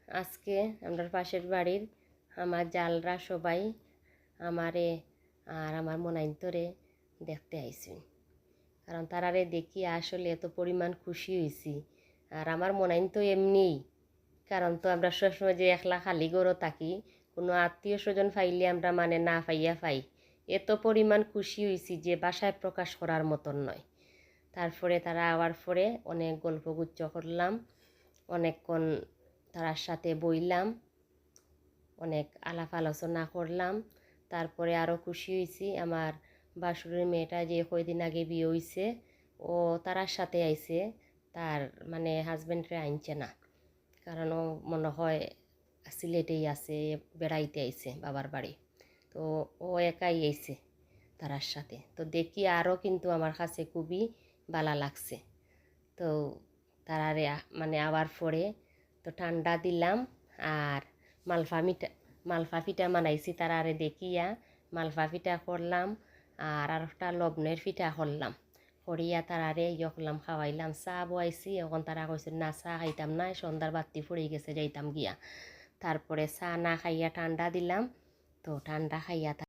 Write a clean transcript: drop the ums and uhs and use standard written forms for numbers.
আজকে আমরা পাশের বাড়ির আমার জালরা সবাই আমারে আর আমার মনাইন্তরে দেখতে আইসুন, কারণ তারারে দেখি আসলে এত পরিমাণ খুশি হয়েছি। আর আমার মনাইন তো এমনিই, কারণ তো আমরা সবসময় যে একলা খালি গরো থাকি, কোনো আত্মীয় স্বজন পাইলে আমরা মানে না পাইয়া পাই, এত পরিমাণ খুশি হয়েছি যে বাসায় প্রকাশ করার মতন নয়। তারপরে তারা আওয়ার পরে অনেক গল্পগুচ্ছ করলাম, অনেকক্ষণ তার সাথে বইলাম, অনেক আলাপ আলোচনা করলাম। তারপরে আরও খুশি হয়েছি আমার বাসুরের মেয়েটা যে কয়দিন আগে বিয়ে হয়েছে, ও তারার সাথে আইছে, তার মানে হাজব্যান্ডরে আনছে না, কারণ ও মনে হয় সিলেটেই আছে, বেড়াইতে আইছে বাবার বাড়ি, তো ও একাই আইছে তারার সাথে। তো দেখি আরও কিন্তু আমার কাছে খুবই ভালো লাগছে। তো তারারে মানে আবার পরে তো ঠান্ডা দিলাম আর মালফা পিঠা বানাইছি তারারে দেখিয়া, মালফা পিঠা করলাম আর একটা লবণের পিঠা করলাম, করিয়া তারারে করলাম, খাওয়াইলাম। চা বয়াইছি, এখন তারা কইছে না চা খাইতাম না, সন্ধ্যার বাতি পড়ে গেছে, যাইতাম গিয়া। তারপরে চা না খাইয়া ঠান্ডা দিলাম, তো ঠান্ডা খাইয়া